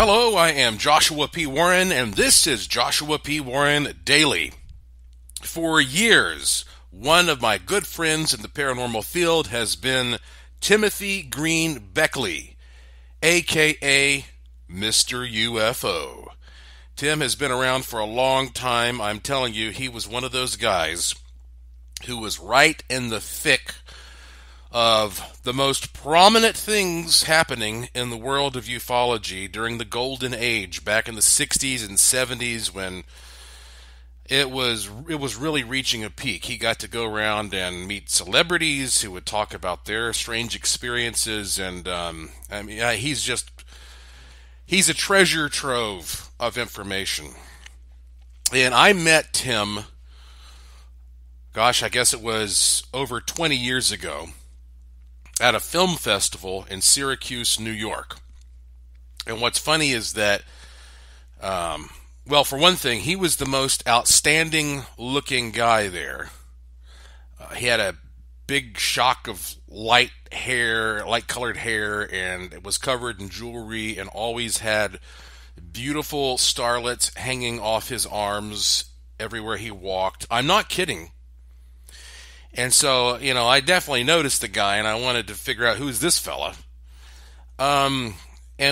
Hello, I am Joshua P. Warren, and this is Joshua P. Warren Daily. For years, one of my good friends in the paranormal field has been Timothy Green Beckley, a.k.a. Mr. UFO. Tim has been around for a long time. I'm telling you, he was one of those guys who was right in the thick of the most prominent things happening in the world of ufology during the golden age back in the 60s and 70s when it was really reaching a peak. He got to go around and meet celebrities who would talk about their strange experiences, and he's a treasure trove of information. And I met Tim, I guess it was over 20 years ago, at a film festival in Syracuse, New York. And what's funny is that, for one thing, he was the most outstanding looking guy there. He had a big shock of light colored hair, and it was covered in jewelry and always had beautiful starlets hanging off his arms everywhere he walked. I'm not kidding. And so, I definitely noticed the guy, and I wanted to figure out who's this fella. And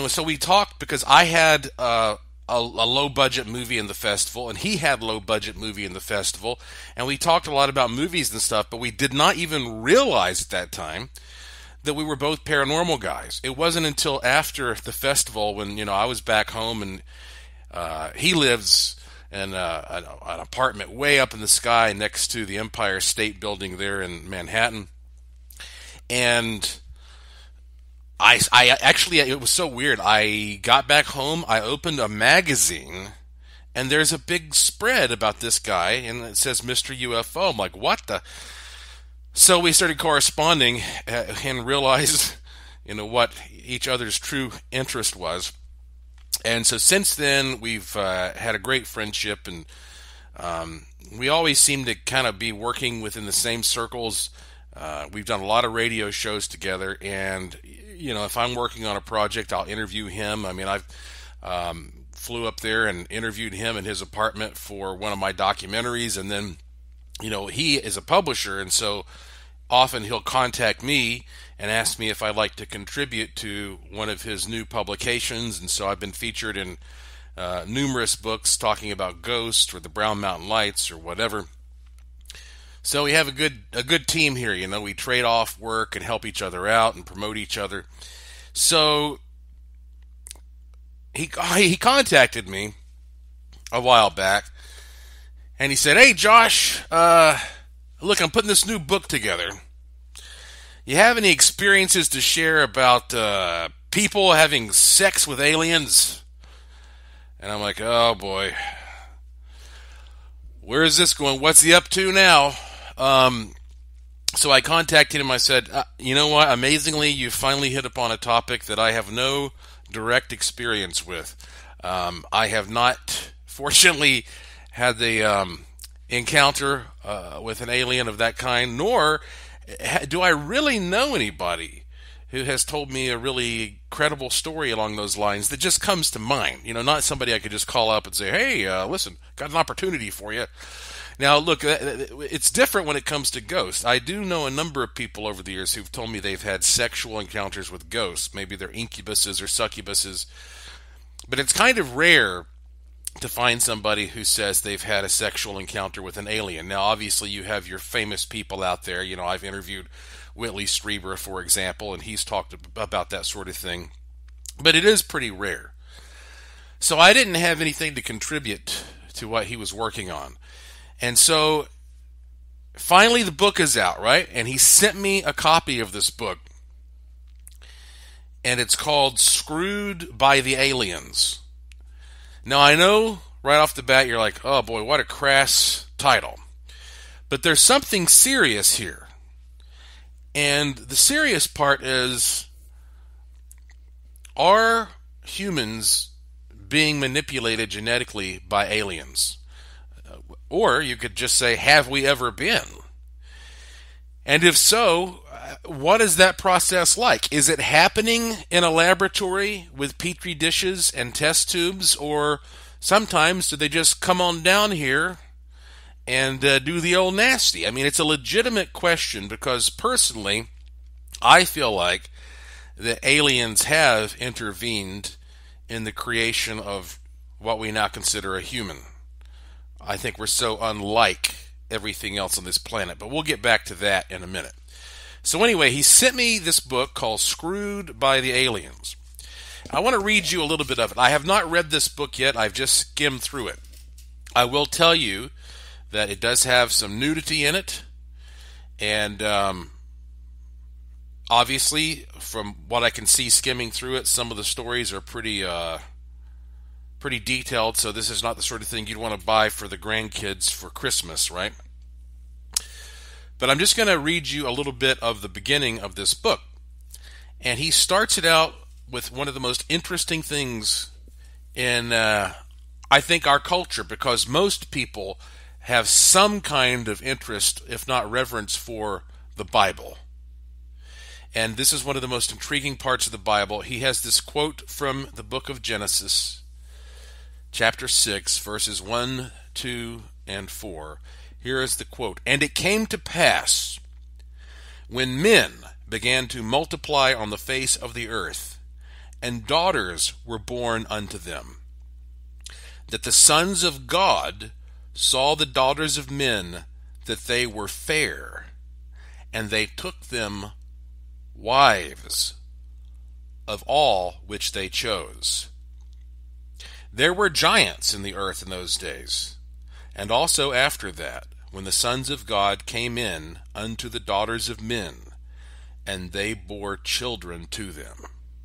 so we talked because I had a low-budget movie in the festival, and he had a low-budget movie in the festival, and we talked a lot about movies and stuff, but we did not even realize at that time that we were both paranormal guys. It wasn't until after the festival when, I was back home, and he lives in an apartment way up in the sky next to the Empire State Building there in Manhattan. And I actually, it was so weird. I got back home, I opened a magazine, and there's a big spread about this guy, and it says Mr. UFO. I'm like, what the? So we started corresponding and realized, what each other's true interest was. And so since then, we've had a great friendship, and we always seem to kind of be working within the same circles. We've done a lot of radio shows together, and, if I'm working on a project, I'll interview him. I mean, I've flew up there and interviewed him in his apartment for one of my documentaries, and then, he is a publisher, and so often he'll contact me and ask me if I'd like to contribute to one of his new publications. And so I've been featured in numerous books talking about ghosts or the Brown Mountain Lights or whatever. So we have a good team here. We trade off work and help each other out and promote each other. So he contacted me a while back, and he said, "Hey, Josh, look, I'm putting this new book together. You have any experiences to share about people having sex with aliens?" And I'm like, oh boy, where is this going? What's he up to now? So I contacted him. I said, you know what? Amazingly, you finally hit upon a topic that I have no direct experience with. I have not, fortunately, had the encounter with an alien of that kind, nor do I really know anybody who has told me a really credible story along those lines that just comes to mind. Not somebody I could just call up and say, hey, listen, got an opportunity for you. Now, look, it's different when it comes to ghosts. I do know a number of people over the years who've told me they've had sexual encounters with ghosts. Maybe they're incubuses or succubuses. But it's kind of rare to find somebody who says they've had a sexual encounter with an alien. Now, obviously, you have your famous people out there. I've interviewed Whitley Strieber, for example, and he's talked about that sort of thing. But it is pretty rare. So I didn't have anything to contribute to what he was working on. And so finally the book is out, right? And he sent me a copy of this book. And it's called Screwed by the Aliens. Now, I know right off the bat you're like, oh boy, what a crass title. But there's something serious here. And the serious part is, are humans being manipulated genetically by aliens? Or you could just say, have we ever been? And if so, What is that process like? Is it happening in a laboratory with petri dishes and test tubes, or sometimes do they just come on down here and do the old nasty? I mean, it's a legitimate question because personally, I feel like the aliens have intervened in the creation of what we now consider a human. I think we're so unlike everything else on this planet, but we'll get back to that in a minute. So anyway, he sent me this book called Screwed by the Aliens. I want to read you a little bit of it. I have not read this book yet. I've just skimmed through it. I will tell you that it does have some nudity in it, and obviously, from what I can see skimming through it, some of the stories are pretty detailed, so this is not the sort of thing you'd want to buy for the grandkids for Christmas, right? But I'm just going to read you a little bit of the beginning of this book. And he starts it out with one of the most interesting things in, I think, our culture, because most people have some kind of interest, if not reverence, for the Bible. And this is one of the most intriguing parts of the Bible. He has this quote from the book of Genesis, chapter 6, verses 1, 2, and 4. Here is the quote. "And it came to pass, when men began to multiply on the face of the earth, and daughters were born unto them, that the sons of God saw the daughters of men, that they were fair, and they took them wives of all which they chose. There were giants in the earth in those days, and also after that, when the sons of God came in unto the daughters of men, and they bore children to them."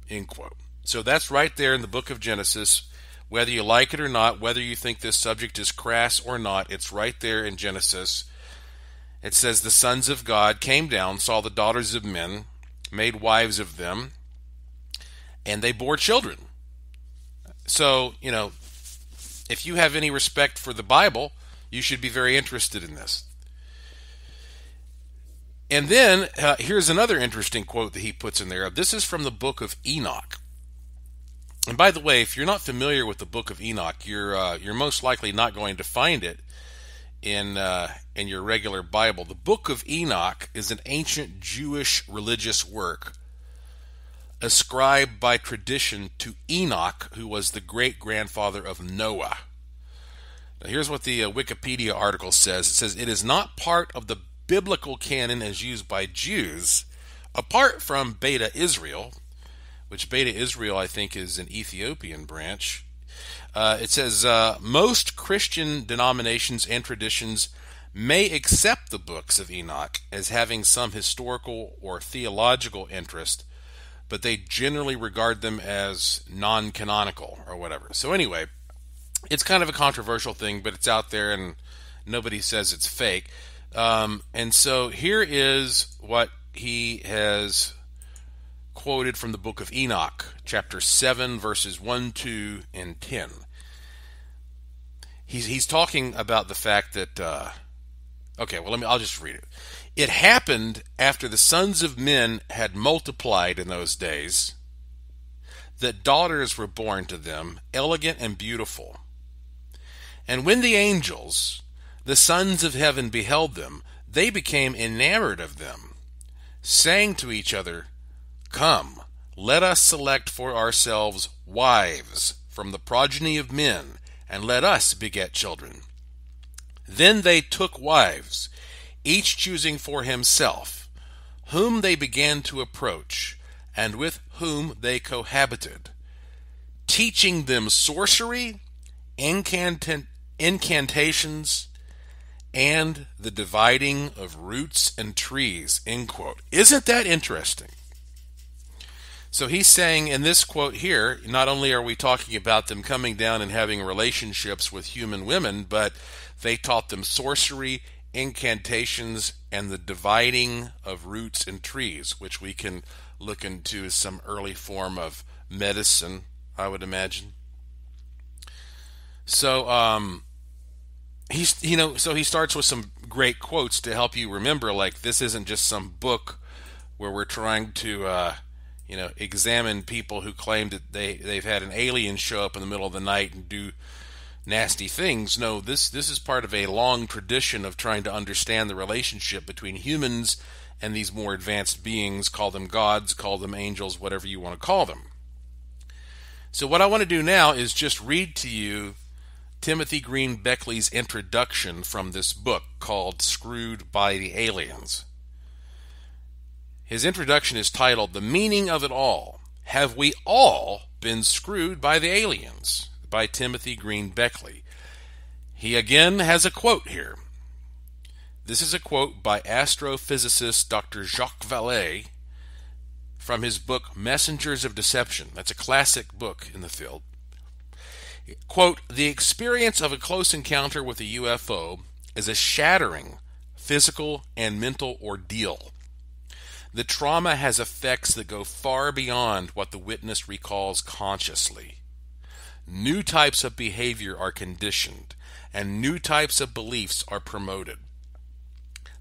End quote. So that's right there in the book of Genesis. Whether you like it or not, whether you think this subject is crass or not, it's right there in Genesis. It says the sons of God came down, saw the daughters of men, made wives of them, and they bore children. So, if you have any respect for the Bible, you should be very interested in this. And then, here's another interesting quote that he puts in there. This is from the book of Enoch. And by the way, if you're not familiar with the book of Enoch, you're most likely not going to find it in your regular Bible. The book of Enoch is an ancient Jewish religious work ascribed by tradition to Enoch, who was the great-grandfather of Noah. Now, here's what the Wikipedia article says. It says, "It is not part of the biblical canon as used by Jews, apart from Beta Israel," which Beta Israel, I think, is an Ethiopian branch. It says, "Most Christian denominations and traditions may accept the books of Enoch as having some historical or theological interest, but they generally regard them as non-canonical," or whatever. So anyway, it's kind of a controversial thing, but it's out there and nobody says it's fake. And so here is what he has quoted from the book of Enoch, chapter 7, verses 1, 2, and 10. He's talking about the fact that, I'll just read it. "It happened after the sons of men had multiplied in those days, that daughters were born to them, elegant and beautiful. And when the angels, the sons of heaven, beheld them, they became enamored of them, saying to each other, Come, let us select for ourselves wives from the progeny of men, and let us beget children. Then they took wives, each choosing for himself, whom they began to approach, and with whom they cohabited, teaching them sorcery, incantations, and the dividing of roots and trees." End quote. Isn't that interesting? So he's saying in this quote here, not only are we talking about them coming down and having relationships with human women, but they taught them sorcery, incantations, and the dividing of roots and trees, which we can look into as some early form of medicine, I would imagine. So he starts with some great quotes to help you remember, like, this isn't just some book where we're trying to examine people who claim that they've had an alien show up in the middle of the night and do nasty things. No, this is part of a long tradition of trying to understand the relationship between humans and these more advanced beings. Call them gods, call them angels, whatever you want to call them. So what I want to do now is just read to you Timothy Green Beckley's introduction from this book called Screwed by the Aliens. His introduction is titled, "The Meaning of It All. Have We All Been Screwed by the Aliens?" by Timothy Green Beckley. He again has a quote here. This is a quote by astrophysicist Dr. Jacques Vallée from his book Messengers of Deception. That's a classic book in the field. Quote, "The experience of a close encounter with a UFO is a shattering physical and mental ordeal. The trauma has effects that go far beyond what the witness recalls consciously. New types of behavior are conditioned, and new types of beliefs are promoted.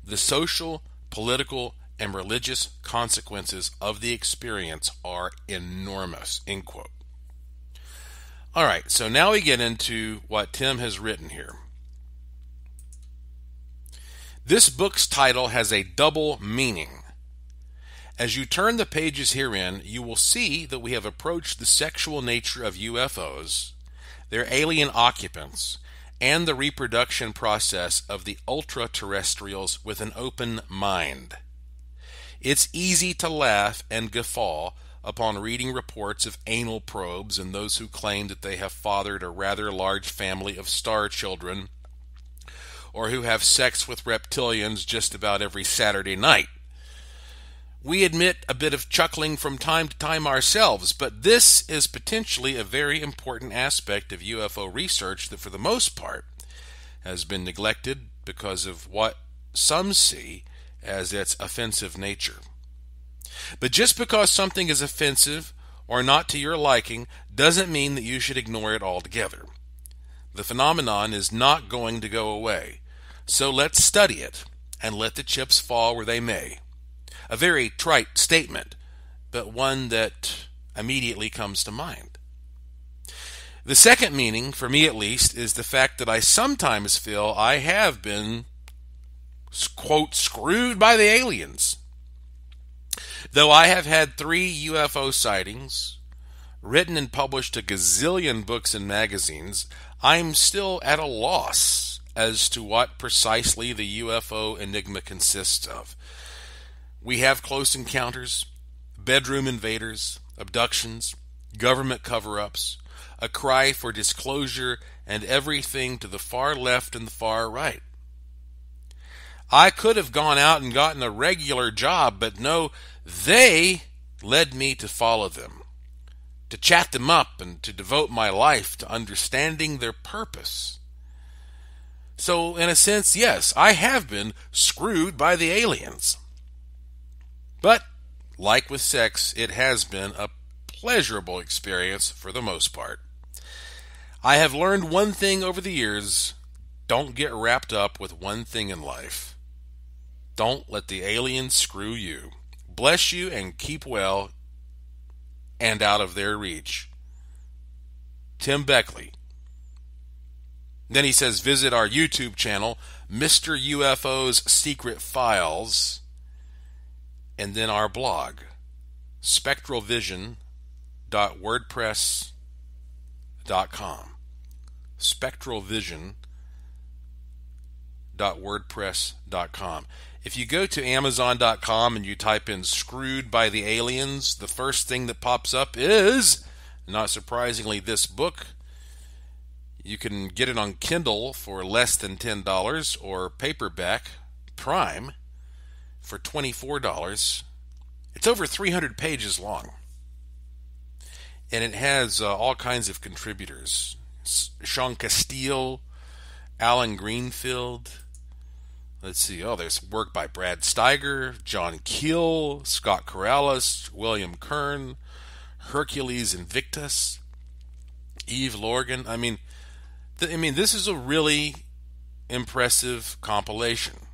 The social, political, and religious consequences of the experience are enormous." End quote. All right, so now we get into what Tim has written here. This book's title has a double meaning. As you turn the pages herein, you will see that we have approached the sexual nature of UFOs, their alien occupants, and the reproduction process of the ultra-terrestrials with an open mind. It's easy to laugh and guffaw upon reading reports of anal probes and those who claim that they have fathered a rather large family of star children, or who have sex with reptilians just about every Saturday night. We admit a bit of chuckling from time to time ourselves, but this is potentially a very important aspect of UFO research that for the most part has been neglected because of what some see as its offensive nature. But just because something is offensive or not to your liking doesn't mean that you should ignore it altogether. The phenomenon is not going to go away, so let's study it and let the chips fall where they may. A very trite statement, but one that immediately comes to mind. The second meaning, for me at least, is the fact that I sometimes feel I have been, quote, screwed by the aliens. Though I have had 3 UFO sightings, written and published a gazillion books and magazines, I'm still at a loss as to what precisely the UFO enigma consists of. We have close encounters, bedroom invaders, abductions, government cover-ups, a cry for disclosure, and everything to the far left and the far right. I could have gone out and gotten a regular job, but no, they led me to follow them, to chat them up, and to devote my life to understanding their purpose. So, in a sense, yes, I have been screwed by the aliens. But, like with sex, it has been a pleasurable experience for the most part. I have learned one thing over the years: don't get wrapped up with one thing in life. Don't let the aliens screw you. Bless you and keep well and out of their reach. Tim Beckley. Then he says, visit our YouTube channel, Mr. UFO's Secret Files, and then our blog, spectralvision.wordpress.com. spectralvision.wordpress.com. If you go to Amazon.com and you type in "Screwed by the Aliens," the first thing that pops up is, not surprisingly, this book. You can get it on Kindle for less than $10 or paperback, Prime, for $24. It's over 300 pages long. And it has all kinds of contributors. Sean Castile, Alan Greenfield. Let's see. There's work by Brad Steiger, John Keel, Scott Corrales, William Kern, Hercules Invictus, Eve Lorgan. I mean, this is a really impressive compilation.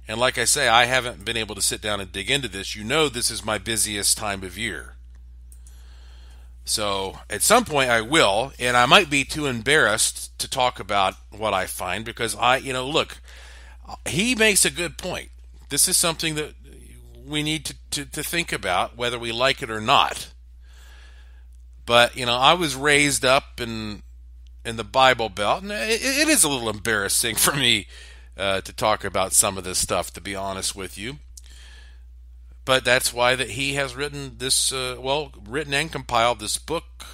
And like I say, I haven't been able to sit down and dig into this. You know, this is my busiest time of year. So at some point I will, and I might be too embarrassed to talk about what I find because look, he makes a good point. This is something that we need to think about whether we like it or not. But, I was raised up in the Bible Belt, and it is a little embarrassing for me to talk about some of this stuff, to be honest with you. But that's why that he has written this, written and compiled this book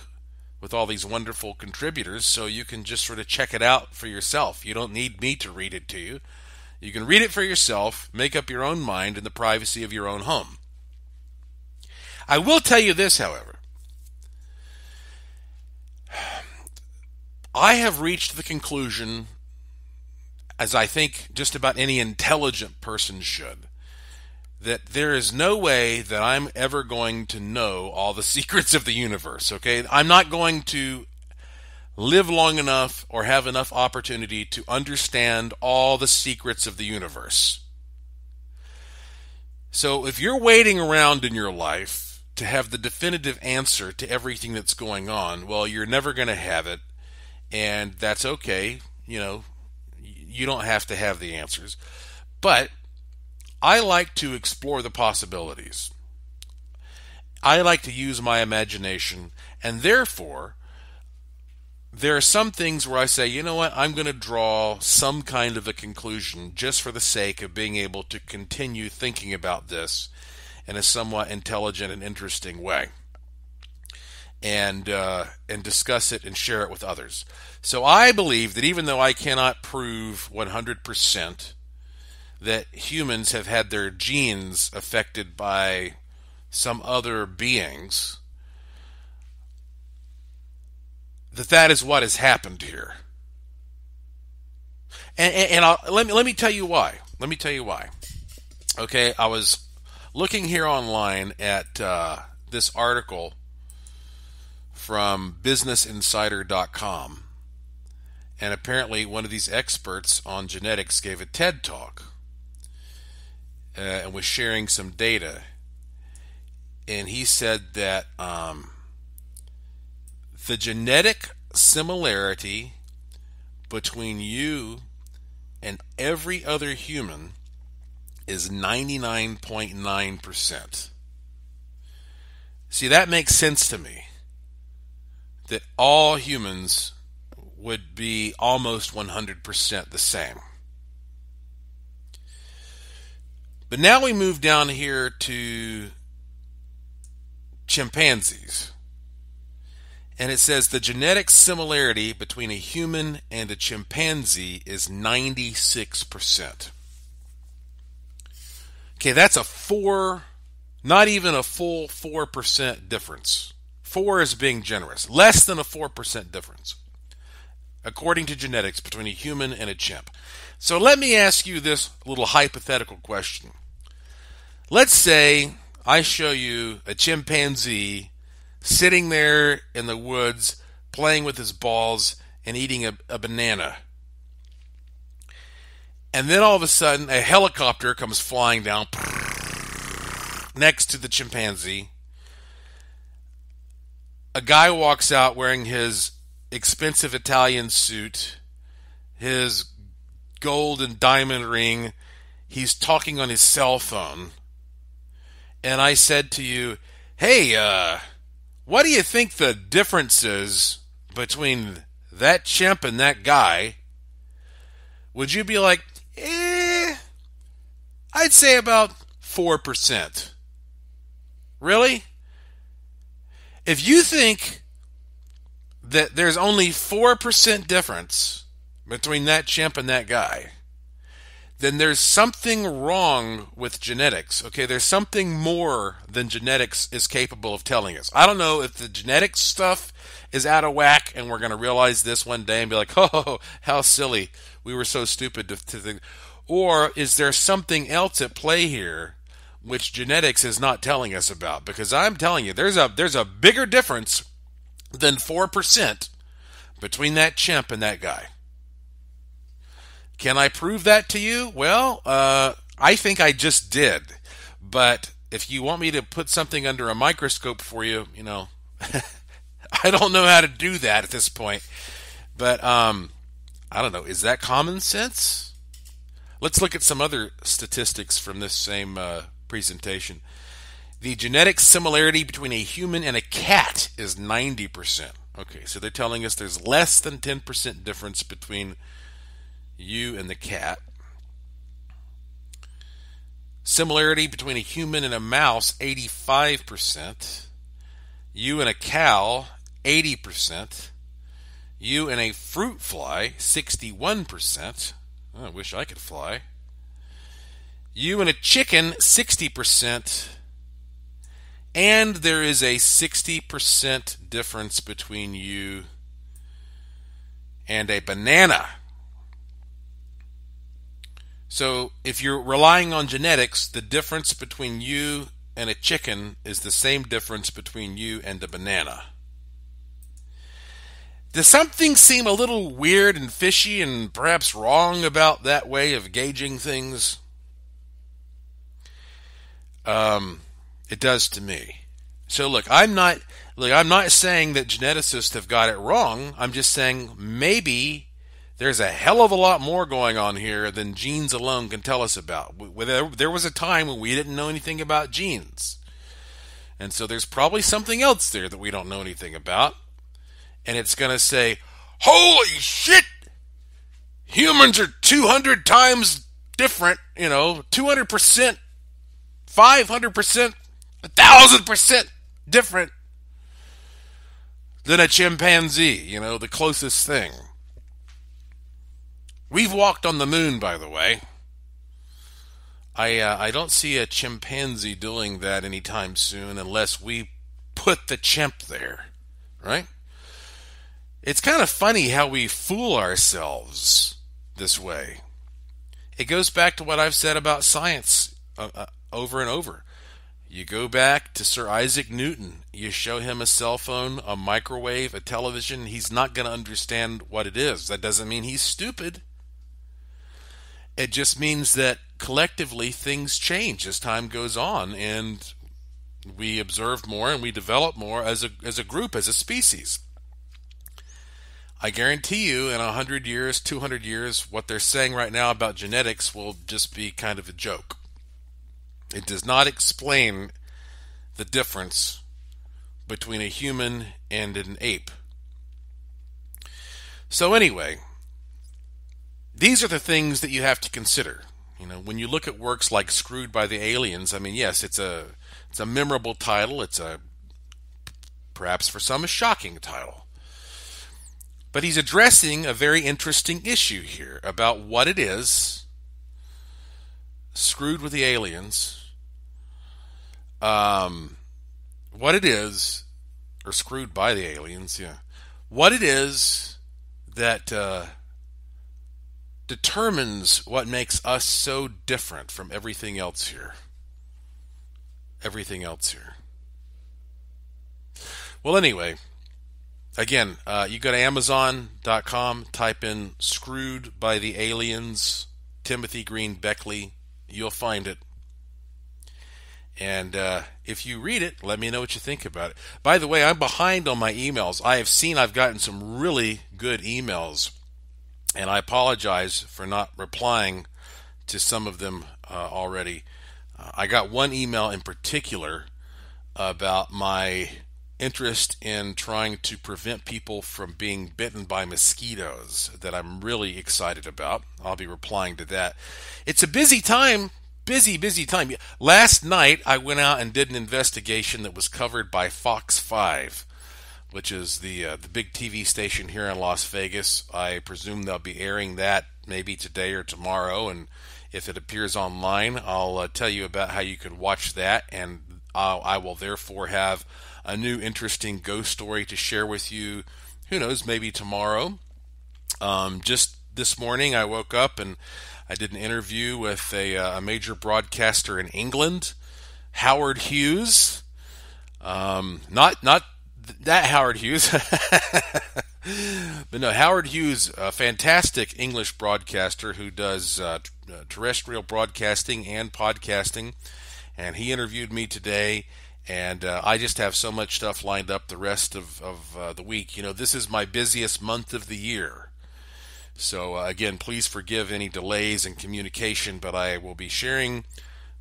with all these wonderful contributors, so you can just sort of check it out for yourself. You don't need me to read it to you. You can read it for yourself, make up your own mind in the privacy of your own home. I will tell you this, however. I have reached the conclusion, as I think just about any intelligent person should, that there is no way that I'm ever going to know all the secrets of the universe, okay? I'm not going to live long enough or have enough opportunity to understand all the secrets of the universe. So if you're waiting around in your life to have the definitive answer to everything that's going on, well, you're never going to have it, and that's okay. You don't have to have the answers. But I like to explore the possibilities. I like to use my imagination, and therefore, there are some things where I say, you know what, I'm going to draw some kind of a conclusion just for the sake of being able to continue thinking about this in a somewhat intelligent and interesting way, and discuss it and share it with others. So I believe that even though I cannot prove 100% that humans have had their genes affected by some other beings, that is what has happened here. And let me tell you why. Let me tell you why. Okay, I was looking here online at this article from BusinessInsider.com, and apparently one of these experts on genetics gave a TED Talk and was sharing some data. And he said that the genetic similarity between you and every other human is 99.9%. See, that makes sense to me, that all humans would be almost 100% the same. But now we move down here to chimpanzees. And it says the genetic similarity between a human and a chimpanzee is 96%. Okay, that's not even a full 4% difference. 4 is being generous. Less than a 4% difference, according to genetics, between a human and a chimp. So let me ask you this little hypothetical question. Let's say I show you a chimpanzee sitting there in the woods playing with his balls and eating a banana. And then all of a sudden a helicopter comes flying down next to the chimpanzee. A guy walks out wearing his expensive Italian suit, his gold and diamond ring. He's talking on his cell phone. And I said to you, hey, what do you think the difference is between that chimp and that guy? Would you be like, I'd say about 4%. Really? If you think that there's only 4% difference between that chimp and that guy, then there's something wrong with genetics. Okay, there's something more than genetics is capable of telling us. I don't know if the genetics stuff is out of whack and we're going to realize this one day and be like, oh, how silly. We were so stupid to think. Or is there something else at play here which genetics is not telling us about? Because I'm telling you, there's a bigger difference than 4% between that chimp and that guy. Can I prove that to you? Well, I think I just did. But if you want me to put something under a microscope for you, I don't know how to do that at this point. But I don't know. Is that common sense? Let's look at some other statistics from this same presentation. The genetic similarity between a human and a cat is 90%. Okay, so they're telling us there's less than 10% difference between you and the cat. Similarity between a human and a mouse, 85%. You and a cow, 80%. You and a fruit fly, 61%. I wish I could fly. You and a chicken, 60%. And there is a 60% difference between you and a banana. So if you're relying on genetics, the difference between you and a chicken is the same difference between you and a banana. Does something seem a little weird and fishy and perhaps wrong about that way of gauging things? It does to me. So look, I'm not saying that geneticists have got it wrong. I'm just saying maybe there's a hell of a lot more going on here than genes alone can tell us about. There was a time when we didn't know anything about genes. And so there's probably something else there that we don't know anything about. And it's going to say, holy shit! Humans are 200 times different, 200%, 500%, 1,000% different than a chimpanzee, the closest thing. We've walked on the moon, by the way. I don't see a chimpanzee doing that anytime soon unless we put the chimp there, right? It's kind of funny how we fool ourselves this way. It goes back to what I've said about science over and over. You go back to Sir Isaac Newton. You show him a cell phone, a microwave, a television. He's not going to understand what it is. That doesn't mean he's stupid. It just means that collectively things change as time goes on, and we observe more and we develop more as a group, as a species. I guarantee you in 100 years, 200 years, what they're saying right now about genetics will just be kind of a joke. It does not explain the difference between a human and an ape. So anyway, these are the things that you have to consider. When you look at works like Screwed by the Aliens, yes, it's a memorable title. It's perhaps for some a shocking title. But he's addressing a very interesting issue here about what it is, Screwed with the Aliens, what it is, or Screwed by the Aliens, what it is that determines what makes us so different from everything else here. Well, anyway, again, you go to Amazon.com, type in Screwed by the Aliens, Timothy Green Beckley, you'll find it. And if you read it, let me know what you think about it. By the way, I'm behind on my emails. I've gotten some really good emails, and I apologize for not replying to some of them already. I got one email in particular about my interest in trying to prevent people from being bitten by mosquitoes that I'm really excited about. I'll be replying to that. It's a busy time. Busy time. Last night, I went out and did an investigation that was covered by Fox 5, which is the big TV station here in Las Vegas. I presume they'll be airing that maybe today or tomorrow, and if it appears online, I'll tell you about how you can watch that, and I will therefore have a new interesting ghost story to share with you. Who knows, maybe tomorrow. Just this morning, I woke up and I did an interview with a major broadcaster in England, Howard Hughes. Not that Howard Hughes, But no, Howard Hughes, a fantastic English broadcaster who does terrestrial broadcasting and podcasting, and he interviewed me today. And I just have so much stuff lined up the rest of the week. You know, this is my busiest month of the year. So, again, please forgive any delays in communication, but I will be sharing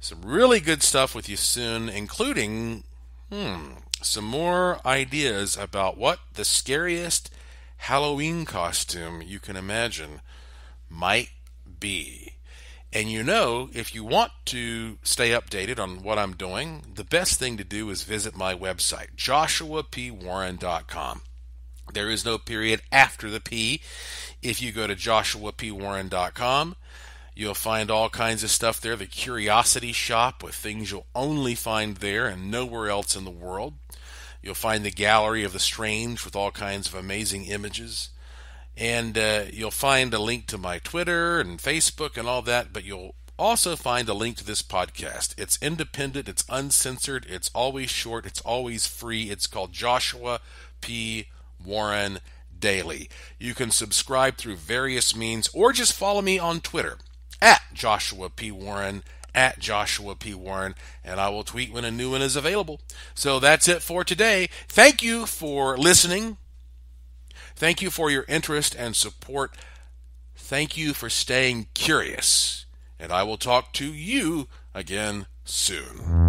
some really good stuff with you soon, including some more ideas about what the scariest Halloween costume you can imagine might be. And you know, if you want to stay updated on what I'm doing, the best thing to do is visit my website, joshuapwarren.com. There is no period after the P. If you go to joshuapwarren.com, you'll find all kinds of stuff there. The Curiosity Shop with things you'll only find there and nowhere else in the world. You'll find the Gallery of the Strange with all kinds of amazing images. And you'll find a link to my Twitter and Facebook and all that, but you'll also find a link to this podcast. It's independent, it's uncensored, it's always short, it's always free. It's called Joshua P. Warren Daily. You can subscribe through various means or just follow me on Twitter at Joshua P. Warren, at Joshua P. Warren, and I will tweet when a new one is available. So that's it for today. Thank you for listening. Thank you for your interest and support. Thank you for staying curious. And I will talk to you again soon.